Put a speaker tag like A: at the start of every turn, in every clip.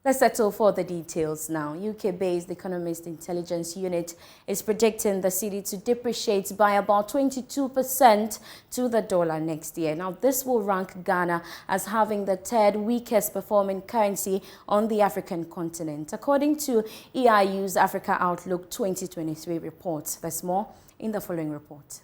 A: Let's settle for the details now. UK-based Economist Intelligence Unit is predicting the cedi to depreciate by about 22% to the dollar next year. Now, this will rank Ghana as having the third weakest performing currency on the African continent, according to EIU's Africa Outlook 2023 report. There's more in the following report.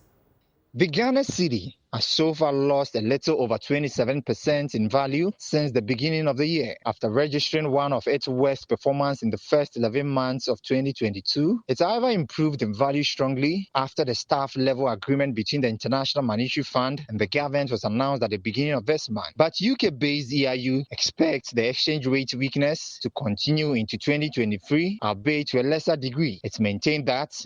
B: The Ghana cedi has so far lost a little over 27% in value since the beginning of the year. After registering one of its worst performance in the first 11 months of 2022, it however improved in value strongly after the staff-level agreement between the International Monetary Fund and the government was announced at the beginning of this month. But UK-based EIU expects the exchange rate weakness to continue into 2023, albeit to a lesser degree. It maintained that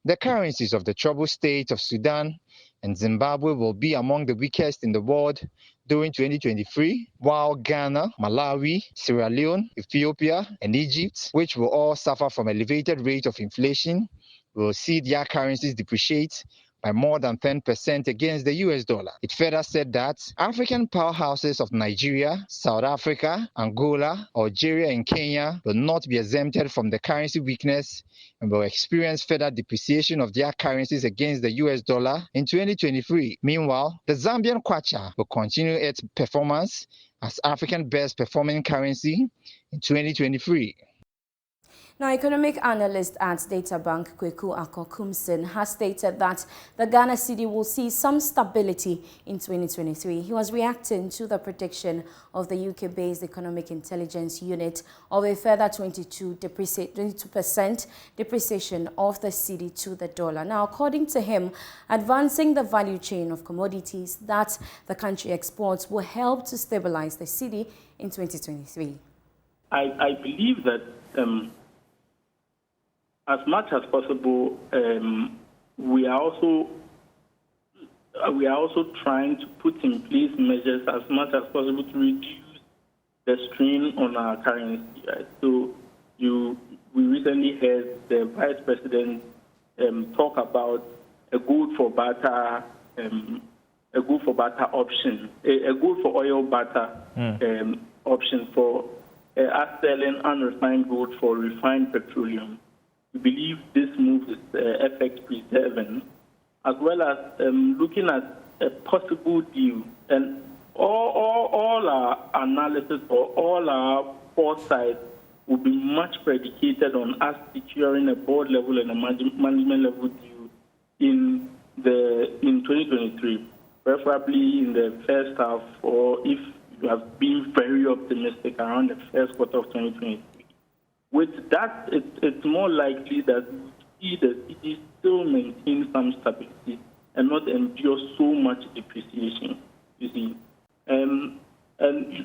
B: the currencies of the troubled state of Sudan and Zimbabwe will be among the weakest in the world during 2023, while Ghana, Malawi, Sierra Leone, Ethiopia, and Egypt, which will all suffer from elevated rate of inflation, will see their currencies depreciate by more than 10% against the US dollar. It further said that African powerhouses of Nigeria, South Africa, Angola, Algeria, and Kenya will not be exempted from the currency weakness and will experience further depreciation of their currencies against the US dollar in 2023. Meanwhile, the Zambian kwacha will continue its performance as African best performing currency in 2023.
A: Now, economic analyst at Databank Kweku Akokumson has stated that the Ghana cedi will see some stability in 2023. He was reacting to the prediction of the UK-based Economic Intelligence Unit of a further 22% depreciation of the cedi to the dollar. Now, according to him, advancing the value chain of commodities that the country exports will help to stabilize the cedi in 2023.
C: I believe that as much as possible, we are also trying to put in place measures as much as possible to reduce the strain on our currency. Right? So we recently heard the Vice President talk about a gold for barter option, a gold for oil barter option for us selling unrefined gold for refined petroleum. We believe this move is FX preserving, as well as looking at a possible deal. And all our analysis or all our foresight will be much predicated on us securing a board level and a management level deal in 2023, preferably in the first half, or if you have been very optimistic, around the first quarter of 2023. With that, it's more likely that we see the cedi still maintain some stability and not endure so much depreciation, you see. And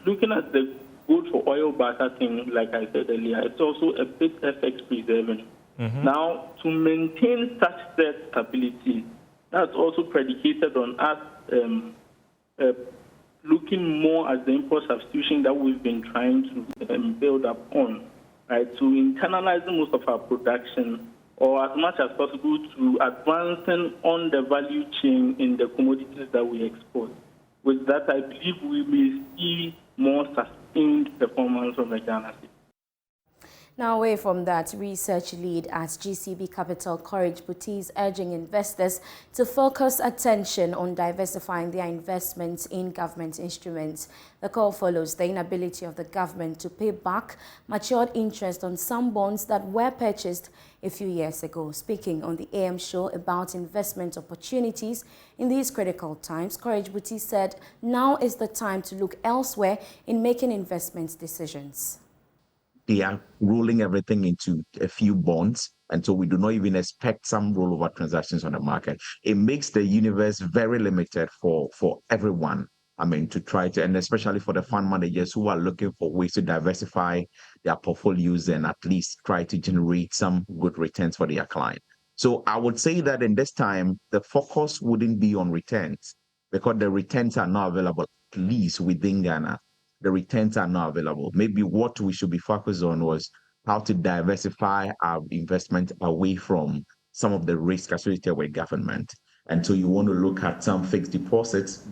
C: looking at the gold for oil barter thing, like I said earlier, it's also a bit FX preserving. Now, to maintain such said stability, that's also predicated on us looking more at the import substitution that we've been trying to build up on. Right, to internalizing most of our production, or as much as possible to advancing on the value chain in the commodities that we export. With that, I believe we may see more sustained performance from the Ghana cedi.
A: Now, away from that, research lead at GCB Capital, Courage Buti, is urging investors to focus attention on diversifying their investments in government instruments. The call follows the inability of the government to pay back matured interest on some bonds that were purchased a few years ago. Speaking on the AM show about investment opportunities in these critical times, Courage Buti said now is the time to look elsewhere in making investment decisions.
D: They are rolling everything into a few bonds, and so we do not even expect some rollover transactions on the market. It makes the universe very limited for everyone. I mean, to try to, and especially for the fund managers who are looking for ways to diversify their portfolios and at least try to generate some good returns for their client. So I would say that in this time, the focus wouldn't be on returns because the returns are not available, at least within Ghana. The returns are not available. Maybe what we should be focused on was how to diversify our investment away from some of the risk associated with government. And so you want to look at some fixed deposits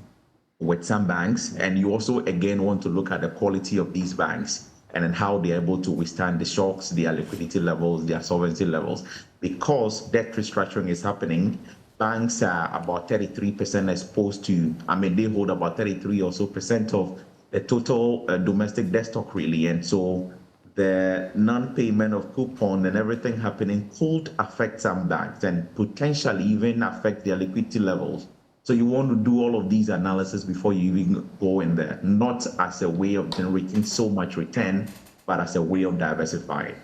D: with some banks, and you also, again, want to look at the quality of these banks. and then how they're able to withstand the shocks, their liquidity levels, their solvency levels. Because debt restructuring is happening, banks are about 33% exposed to, they hold about 33 or so percent of the total domestic debt stock, really. And so the non-payment of coupon and everything happening could affect some banks and potentially even affect their liquidity levels. So you want to do all of these analysis before you even go in there, not as a way of generating so much return, but as a way of diversifying.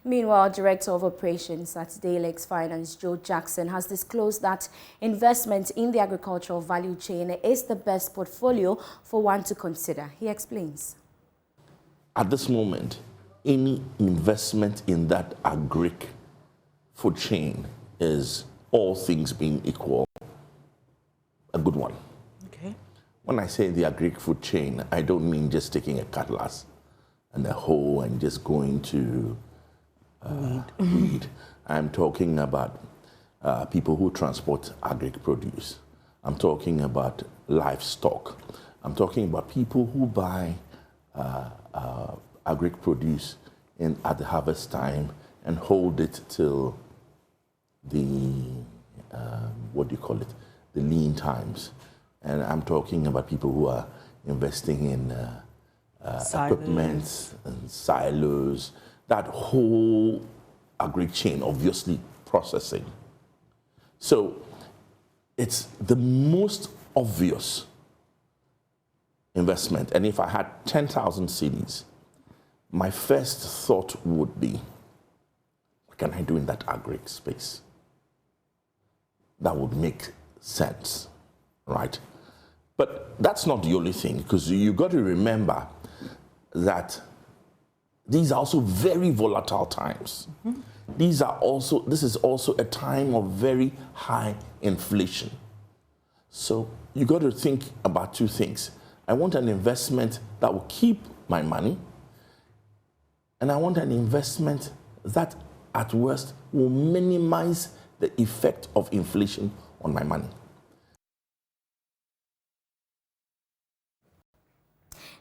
A: Meanwhile, Director of Operations at Dalex Finance, Joe Jackson, has disclosed that investment in the agricultural value chain is the best portfolio for one to consider. He explains.
E: At this moment, any investment in that agric food chain is, all things being equal, a good one.
A: Okay.
E: When I say the agric food chain, I don't mean just taking a cutlass and a hoe and just going to weed. I'm talking about people who transport agric produce. I'm talking about livestock. I'm talking about people who buy agric produce at the harvest time and hold it till the, the lean times. And I'm talking about people who are investing in equipment and silos, that whole agri chain, obviously processing. So it's the most obvious investment. And if I had 10,000 cedis, my first thought would be, what can I do in that agri space? That would make sense, right? But that's not the only thing, because you got to remember that these are also very volatile times. Mm-hmm. This is also a time of very high inflation. So you got to think about two things. I want an investment that will keep my money, and I want an investment that, at worst, will minimize the effect of inflation on my money.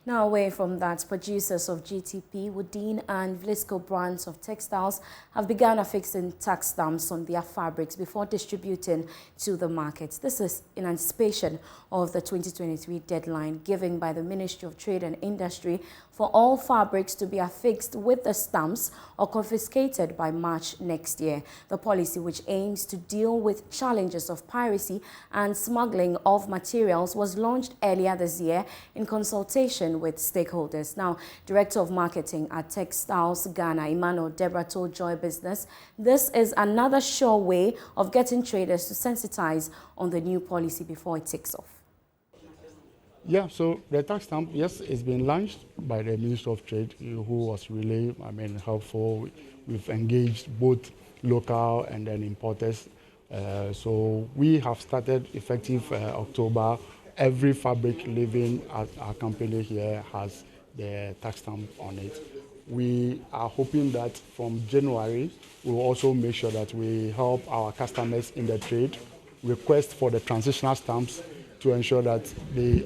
A: Now, away from that, producers of GTP, Woodin and Vlisco brands of textiles have begun affixing tax stamps on their fabrics before distributing to the market. This is in anticipation of the 2023 deadline given by the Ministry of Trade and Industry for all fabrics to be affixed with the stamps or confiscated by March next year. The policy, which aims to deal with challenges of piracy and smuggling of materials, was launched earlier this year in consultation with stakeholders. Now, Director of Marketing at Textiles Ghana, Emmanuel Deborah, told Joy Business this is another sure way of getting traders to sensitize on the new policy before it takes off.
F: Yeah, so the tax stamp, yes, it's been launched by the Minister of Trade, who was really, helpful. We've engaged both local and then importers. So we have started effective October. Every fabric leaving at our company here has the tax stamp on it. We are hoping that from January, we'll also make sure that we help our customers in the trade request for the transitional stamps to ensure that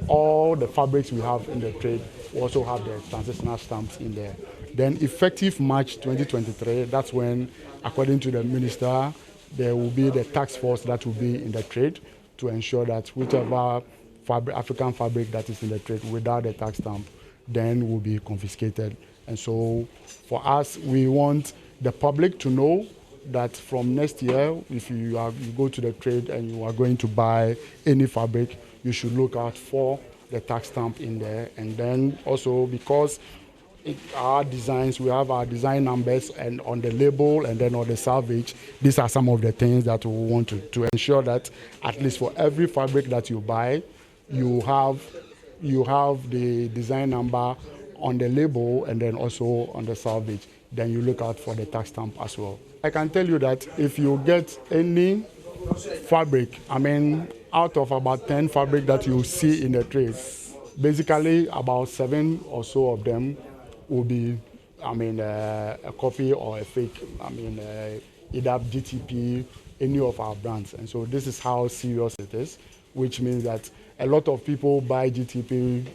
F: all the fabrics we have in the trade will also have the transitional stamps in there. Then effective March 2023, that's when, according to the minister, there will be the task force that will be in the trade to ensure that whichever African fabric that is in the trade without the tax stamp then will be confiscated. And so for us, we want the public to know that from next year, if you go to the trade and you are going to buy any fabric, you should look out for the tax stamp in there. And then also, because our designs, we have our design numbers and on the label and then on the salvage, these are some of the things that we want to ensure that at least for every fabric that you buy, you have the design number on the label and then also on the salvage. Then you look out for the tax stamp as well. I can tell you that if you get any fabric, out of about 10 fabric that you see in the trade, basically about 7 or so of them will be, a copy or a fake, either GTP, any of our brands. And so this is how serious it is, which means that a lot of people buy GTP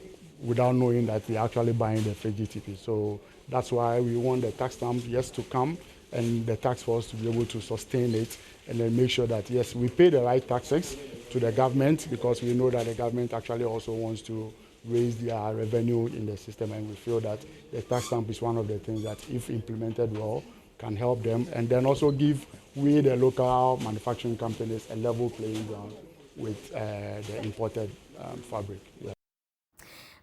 F: without knowing that they're actually buying the fake GTP. So that's why we want the tax stamp, yes, to come and the tax force to be able to sustain it and then make sure that, yes, we pay the right taxes to the government, because we know that the government actually also wants to raise their revenue in the system, and we feel that the tax stamp is one of the things that, if implemented well, can help them, and then also give we, the local manufacturing companies, a level playing ground with the imported fabric. Yeah.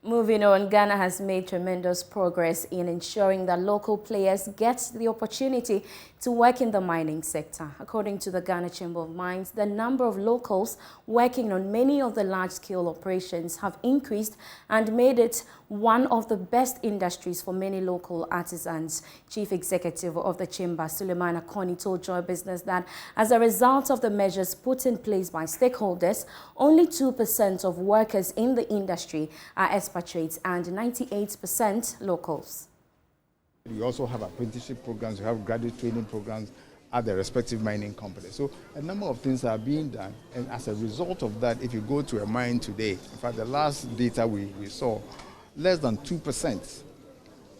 A: Moving on, Ghana has made tremendous progress in ensuring that local players get the opportunity to work in the mining sector. According to the Ghana Chamber of Mines, the number of locals working on many of the large-scale operations have increased and made it one of the best industries for many local artisans. Chief Executive of the Chamber, Suleiman Akoni, told Joy Business that as a result of the measures put in place by stakeholders, only 2% of workers in the industry are expatriates and 98% locals.
G: We also have apprenticeship programs, we have graduate training programs at the respective mining companies. So a number of things are being done, and as a result of that, if you go to a mine today, in fact the last data we saw, less than 2%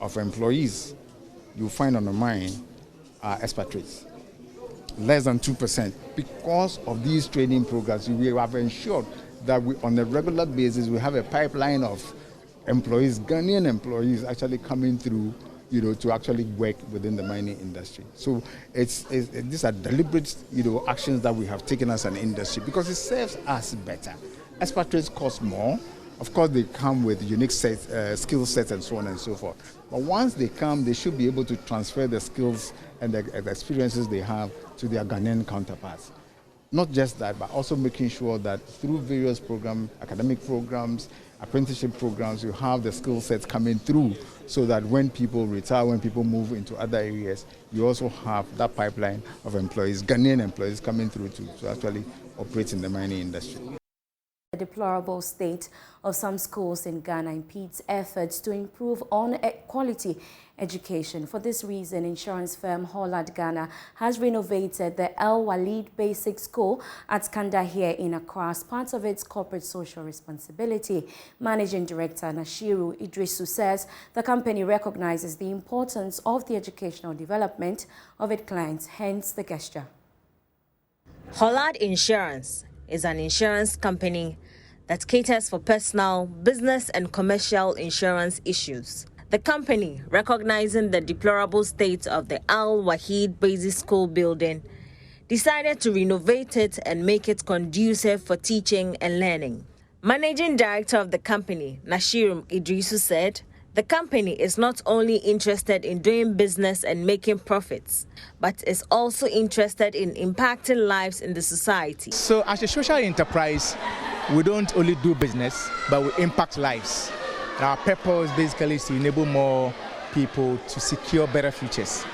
G: of employees you find on a mine are expatriates. Less than 2%. Because of these training programs, we have ensured that on a regular basis we have a pipeline of employees, Ghanaian employees, actually coming through, to actually work within the mining industry. So these are deliberate, actions that we have taken as an industry, because it serves us better. Expatriates cost more. Of course, they come with unique skill sets and so on and so forth. But once they come, they should be able to transfer the skills and the experiences they have to their Ghanaian counterparts. Not just that, but also making sure that through various programs, academic programs, apprenticeship programs, you have the skill sets coming through, so that when people retire, when people move into other areas, you also have that pipeline of employees, Ghanaian employees, coming through to actually operate in the mining industry.
A: The deplorable state of some schools in Ghana impedes efforts to improve on quality education. For this reason, insurance firm Hollard Ghana has renovated the El Walid Basic School at Kandahir in Accra as part of its corporate social responsibility. Managing Director Nashiru Idrisu says the company recognizes the importance of the educational development of its clients, hence the gesture.
H: Hollard Insurance is an insurance company that caters for personal, business and commercial insurance issues. The company, recognizing the deplorable state of the Al Wahid Basic School building, decided to renovate it and make it conducive for teaching and learning. Managing Director of the company, Nashiru Idrisu, said the company is not only interested in doing business and making profits, but is also interested in impacting lives in the society.
I: So as a social enterprise, we don't only do business, but we impact lives. Our purpose basically is to enable more people to secure better futures.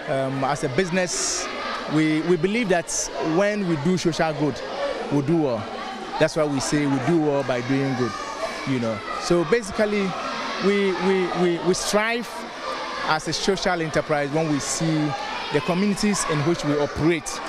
I: As a business, we believe that when we do social good, we do well. That's why we say we do well by doing good, So basically, we strive as a social enterprise when we see the communities in which we operate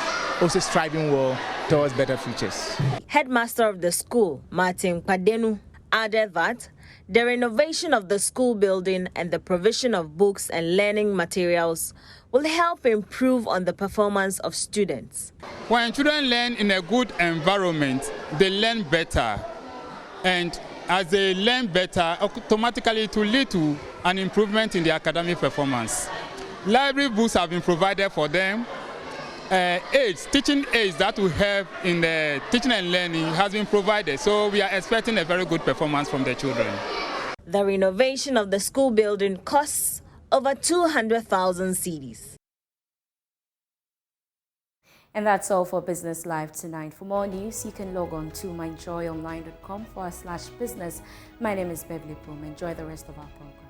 I: also striving well towards better futures.
H: Headmaster of the school, Martin Padenu, added that the renovation of the school building and the provision of books and learning materials will help improve on the performance of students.
J: When children learn in a good environment, they learn better. And as they learn better, automatically it will lead to an improvement in their academic performance. Library books have been provided for them. Teaching aids that we have in the teaching and learning has been provided. So we are expecting a very good performance from the children.
H: The renovation of the school building costs over 200,000 cedis.
A: And that's all for Business Live tonight. For more news, you can log on to myjoyonline.com/business. My name is Beverly Broohm. Enjoy the rest of our program.